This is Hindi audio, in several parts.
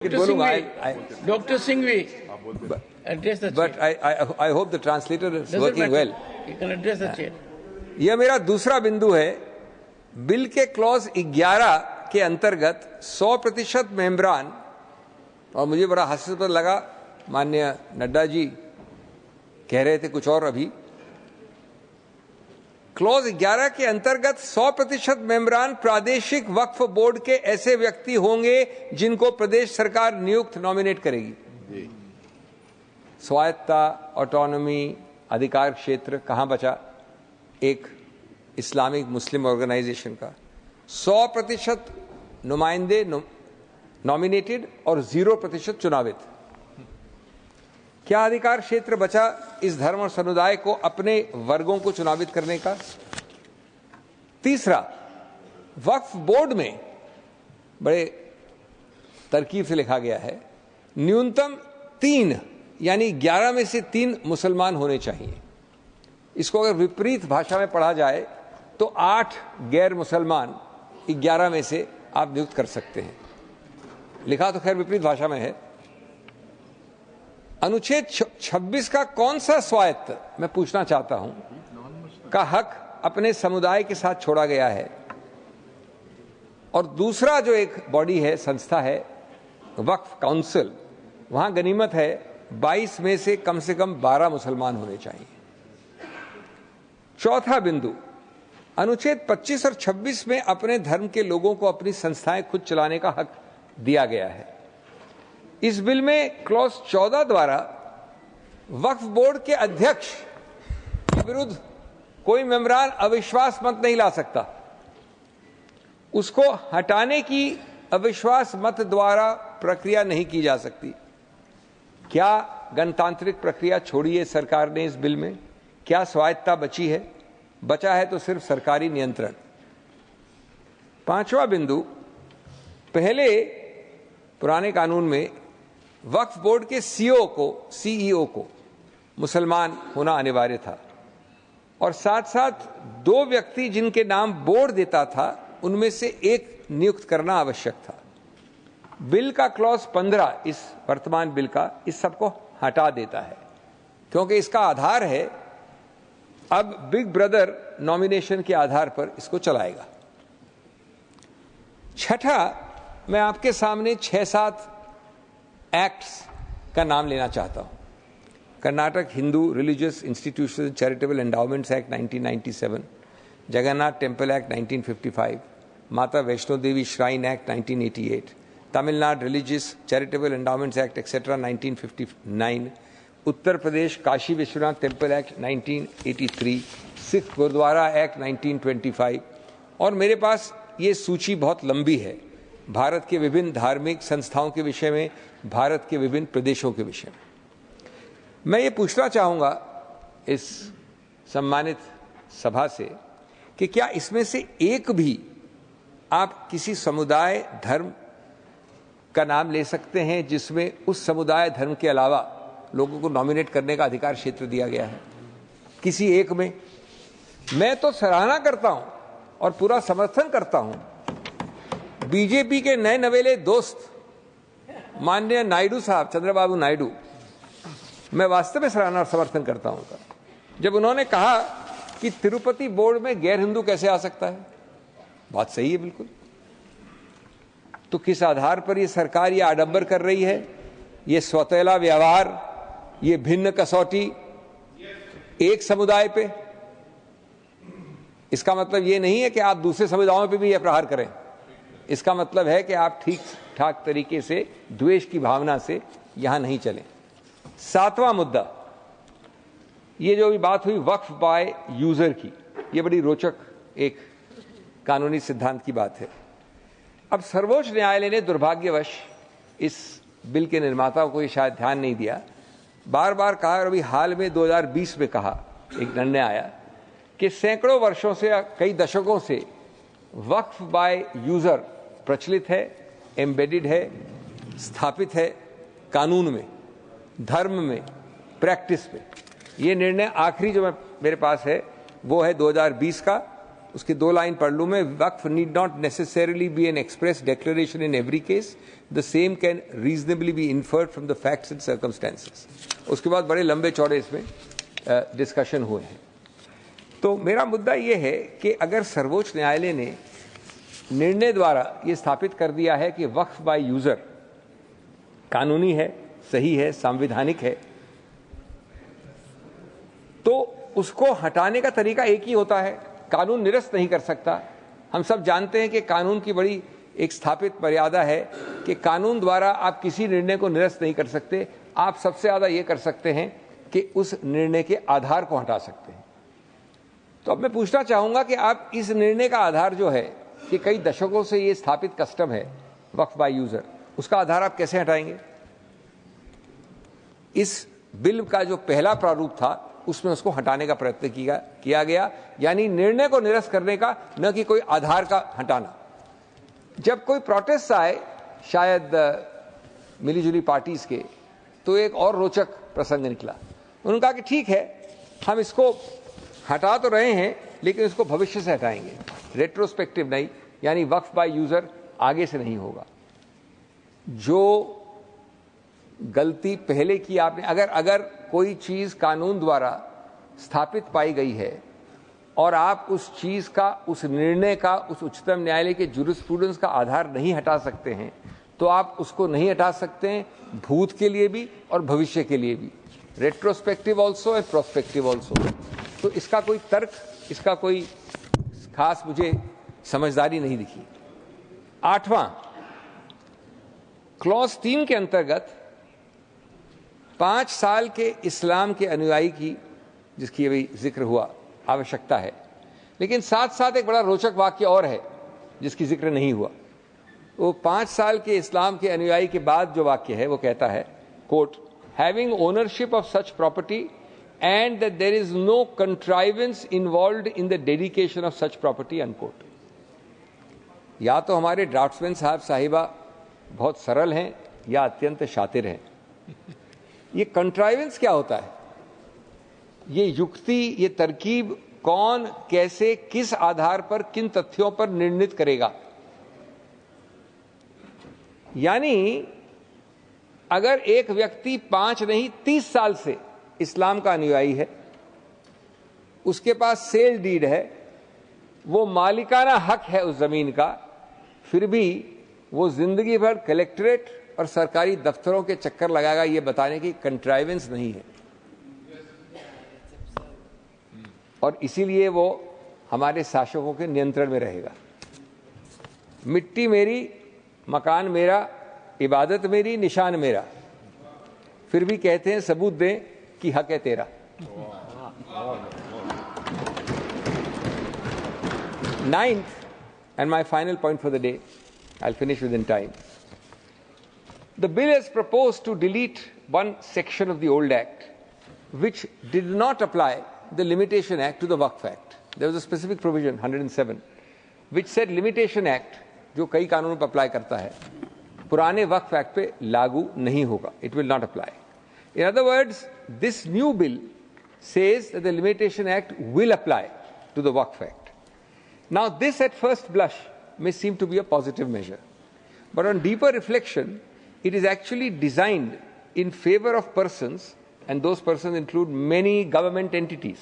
Dr. Singhvi, address the But chair. I hope the translator is Doesn't working matter. well. You can address the chair. यह मेरा दूसरा बिंदु है। बिल के क्लॉज 11 के अंतर्गत 100% मेंबरान, और मुझे बड़ा हास्यास्पद लगा, माननीय नड्डा जी कह रहे थे कुछ और अभी, क्लॉज 11 के अंतर्गत 100% मेंबरान प्रादेशिक वक्फ बोर्ड के ऐसे व्यक्ति होंगे जिनको प्रदेश सरकार नियुक्त नॉमिनेट करेगी। स्वायत्तता, ऑटोनॉमी, अधिकार क्षेत्र कहां बचा एक इस्लामिक मुस्लिम ऑर्गेनाइजेशन का? 100% नुमाइंदे नॉमिनेटेड और 0% चुनावित। क्या अधिकार क्षेत्र बचा इस धर्म और समुदाय को अपने वर्गों को चुनावित करने का? तीसरा, वक्फ बोर्ड में बड़े तरकीब से लिखा गया है न्यूनतम 3 यानी 11 में से 3 मुसलमान होने चाहिए। इसको अगर विपरीत भाषा में पढ़ा जाए तो 8 गैर मुसलमान 11 में से आप नियुक्त कर सकते हैं। लिखा तो खैर विपरीत भाषा में है। अनुच्छेद 26 का कौन सा स्वायत्त, मैं पूछना चाहता हूं, का हक अपने समुदाय के साथ छोड़ा गया है? और दूसरा जो एक बॉडी है, संस्था है, वक्फ काउंसिल, वहां गनीमत है 22 में से कम 12 मुसलमान होने चाहिए। चौथा बिंदु, अनुच्छेद 25 और 26 में अपने धर्म के लोगों को अपनी संस्थाएं खुद चलाने का हक दिया गया है। इस बिल में क्लॉज 14 द्वारा वक्फ बोर्ड के अध्यक्ष के विरुद्ध कोई मेंबरान अविश्वास मत नहीं ला सकता। उसको हटाने की अविश्वास मत द्वारा प्रक्रिया नहीं की जा सकती। क्या गणतांत्रिक प्रक्रिया छोड़ी है सरकार ने इस बिल में? क्या स्वायत्तता बची है? बचा है तो सिर्फ सरकारी नियंत्रण। पांचवा बिंदु, पहले पुराने कानून में वक्फ बोर्ड के सीईओ को मुसलमान होना अनिवार्य था, और साथ साथ 2 व्यक्ति जिनके नाम बोर्ड देता था उनमें से एक नियुक्त करना आवश्यक था। बिल का क्लॉज 15 इस वर्तमान बिल का इस सबको हटा देता है, क्योंकि इसका आधार है अब बिग ब्रदर नॉमिनेशन के आधार पर इसको चलाएगा। छठा, मैं आपके सामने 6-7 एक्ट्स का नाम लेना चाहता हूं। Karnataka Hindu religious institution charitable endowments act 1997, Jagannath temple act 1955, Mata Vaishno Devi shrine act 1988, Tamil Nadu religious charitable endowments act etcetera 1959, Uttar Pradesh Kashi Vishwanath temple act 1983, Sikh gurdwara act 1925, और मेरे पास ये सूची बहुत लंबी है भारत के विभिन्न धार्मिक संस्थाओं के विषय में, भारत के विभिन्न प्रदेशों के विषय में। मैं ये पूछना चाहूंगा इस सम्मानित सभा से कि क्या इसमें से एक भी आप किसी समुदाय धर्म का नाम ले सकते हैं जिसमें उस समुदाय धर्म के अलावा लोगों को नॉमिनेट करने का अधिकार क्षेत्र दिया गया है? किसी एक में? मैं तो सराहना करता हूं और पूरा समर्थन करता हूं बीजेपी के नए नवेले दोस्त माननीय नायडू साहब, चंद्रबाबू नायडू, मैं वास्तव में सराहना और समर्थन करता हूं जब उन्होंने कहा कि तिरुपति बोर्ड में गैर हिंदू कैसे आ सकता है। बात सही है बिल्कुल। तो किस आधार पर यह सरकार यह आडंबर कर रही है? यह स्वतःला व्यवहार, ये भिन्न कसौटी एक समुदाय पे। इसका मतलब यह नहीं है कि आप दूसरे समुदायों पे भी यह प्रहार करें। इसका मतलब है कि आप ठीक ठाक तरीके से द्वेष की भावना से यहां नहीं चलें। 7वां मुद्दा, ये जो भी बात हुई वक्फ बाय यूजर की, ये बड़ी रोचक एक कानूनी सिद्धांत की बात है। अब सर्वोच्च न्यायालय ने दुर्भाग्यवश इस बिल के निर्माताओं को ये शायद ध्यान नहीं दिया, बार बार कहा, और अभी हाल में 2020 में कहा, एक निर्णय आया कि सैकड़ों वर्षों से, कई दशकों से वक्फ बाय यूजर प्रचलित है, एम्बेडेड है, स्थापित है कानून में, धर्म में, प्रैक्टिस में। ये निर्णय आखिरी जो मेरे पास है वो है 2020 का, उसकी 2 लाइन पढ़ लूं मैं. Waqf need not necessarily be an express declaration in every case. The same can reasonably be inferred from the facts and circumstances. उसके बाद बड़े लंबे चौड़े इसमें डिस्कशन हुए हैं. तो मेरा मुद्दा यह है कि अगर सर्वोच्च न्यायालय ने निर्णय द्वारा ये स्थापित कर दिया है कि वक्फ बाय यूजर कानूनी है, सही है, संवैधानिक है, तो उसको हटाने का तरीका एक ही होता है. कानून निरस्त नहीं कर सकता. हम सब जानते हैं कि कानून की बड़ी एक स्थापित मर्यादा है कि कानून द्वारा आप किसी निर्णय को निरस्त नहीं कर सकते. आप सबसे ज्यादा ये कर सकते हैं कि उस निर्णय के आधार को हटा सकते हैं. तो अब मैं पूछना चाहूंगा कि आप इस निर्णय का आधार जो है कि कई दशकों से ये स्थापित कस्टम है वक्फ बाय यूजर, उसका आधार आप कैसे हटाएंगे? इस बिल का जो पहला प्रारूप था उसमें उसको हटाने का प्रयत्न किया गया, यानी निर्णय को निरस्त करने का, न कि कोई आधार का हटाना. जब कोई प्रोटेस्ट आए शायद मिलीजुली पार्टीज के, तो एक और रोचक प्रसंग निकला. उन्होंने कहा कि ठीक है, हम इसको हटा तो रहे हैं लेकिन इसको भविष्य से हटाएंगे, रेट्रोस्पेक्टिव नहीं, यानी वक्फ बाय यूजर आगे से नहीं होगा. जो गलती पहले की आपने, अगर कोई चीज कानून द्वारा स्थापित पाई गई है और आप उस चीज का, उस निर्णय का, उस उच्चतम न्यायालय के जूरिस्प्रूडेंस का आधार नहीं हटा सकते हैं, तो आप उसको नहीं हटा सकते हैं भूत के लिए भी और भविष्य के लिए भी, retrospective also and prospective also. तो इसका कोई तर्क, इसका कोई खास मुझे समझदारी नहीं दिखी. 8वां क्लॉज 3 के अंतर्गत 5 साल के इस्लाम के अनुयायी की, जिसकी अभी जिक्र हुआ, आवश्यकता है. लेकिन साथ साथ एक बड़ा रोचक वाक्य और है जिसकी जिक्र नहीं हुआ. वो 5 साल के इस्लाम के अनुयायी के बाद जो वाक्य है वो कहता है, quote, having ownership of such property and that there is no contrivance involved in the dedication of such property, unquote. या तो हमारे ड्राफ्ट्समैन साहब साहिबा बहुत सरल हैं या अत्यंत शातिर हैं. ये कंट्राइवेंस क्या होता है? ये युक्ति, ये तरकीब कौन, कैसे, किस आधार पर, किन तथ्यों पर निर्णित करेगा? यानी अगर एक व्यक्ति 5 नहीं 30 साल से इस्लाम का अनुयायी है, उसके पास सेल डीड है, वो मालिकाना हक है उस जमीन का, फिर भी वो जिंदगी भर कलेक्ट्रेट और सरकारी दफ्तरों के चक्कर लगाएगा ये बताने की कंट्राइवेंस नहीं है. और इसीलिए वो हमारे शासकों के नियंत्रण में रहेगा. मिट्टी मेरी, मकान मेरा, इबादत मेरी, निशान मेरा, फिर भी कहते हैं सबूत दें कि हक है तेरा. Ninth, and my final point for the day, I'll finish within time. The bill has proposed to delete one section of the old act which did not apply the Limitation Act to the Waqf Act. There was a specific provision, 107, which said Limitation Act, जो कई कानूनों पर अप्लाई करता है, पुराने वक्फ एक्ट पे लागू नहीं होगा. It will not apply. In other words, this new bill says that the Limitation Act will apply to the Waqf Act. Now, this at first blush may seem to be a positive measure, but on deeper reflection, it is actually designed in favor of persons, and those persons include many government entities,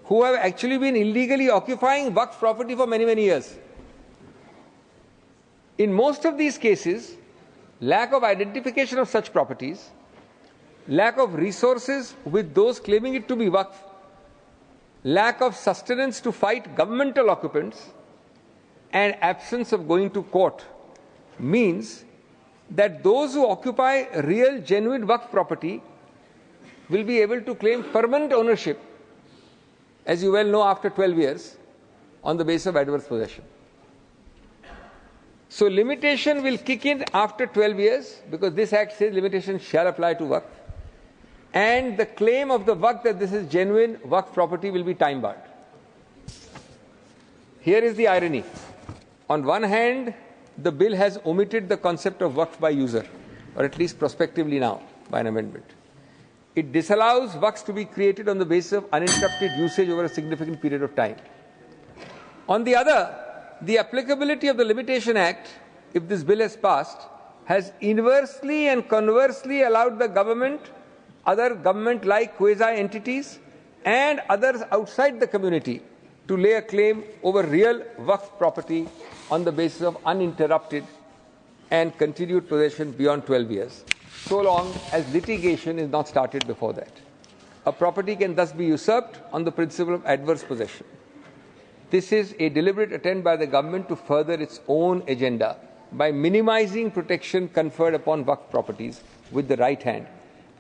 who have actually been illegally occupying Waqf property for many, many years. In most of these cases, lack of identification of such properties, lack of resources with those claiming it to be Waqf, lack of sustenance to fight governmental occupants, and absence of going to court means that those who occupy real, genuine Waqf property will be able to claim permanent ownership, as you well know, after 12 years, on the basis of adverse possession. So limitation will kick in after 12 years, because this act says limitation shall apply to Waqf, and the claim of the Waqf that this is genuine Waqf property will be time barred. Here is the irony. On one hand, the bill has omitted the concept of Waqf by user, or at least prospectively now, by an amendment. It disallows Waqfs to be created on the basis of uninterrupted usage over a significant period of time. On the other, the applicability of the Limitation Act, if this bill is passed, has inversely and conversely allowed the government, other government-like quasi-entities, and others outside the community to lay a claim over real Waqf property on the basis of uninterrupted and continued possession beyond 12 years, so long as litigation is not started before that. A property can thus be usurped on the principle of adverse possession. This is a deliberate attempt by the government to further its own agenda by minimizing protection conferred upon Waqf properties with the right hand,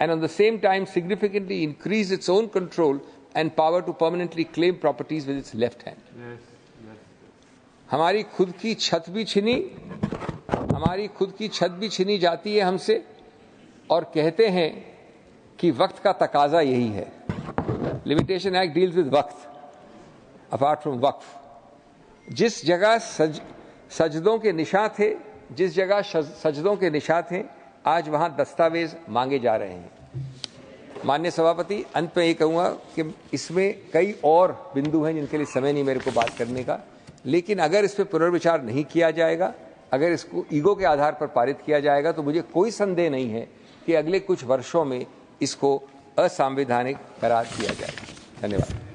and at the same time significantly increase its own control and power to permanently claim properties with its left hand. हमारी खुद की छत भी छीनी जाती है हमसे, और कहते हैं कि वक्त का तकाजा यही है. लिमिटेशन एक्ट डील्स विद वक्त अपार्ट फ्रॉम वक्फ. जिस जगह सजदों के निशान थे, जिस जगह सजदों के निशान थे, आज वहां दस्तावेज मांगे जा रहे हैं. माननीय सभापति, अंत में ये कहूंगा कि इसमें कई और बिंदु हैं जिनके लिए समय नहीं मेरे को बात करने का, लेकिन अगर इस पर पुनर्विचार नहीं किया जाएगा, अगर इसको ईगो के आधार पर पारित किया जाएगा, तो मुझे कोई संदेह नहीं है कि अगले कुछ वर्षों में इसको असंवैधानिक करार दिया जाएगा. धन्यवाद.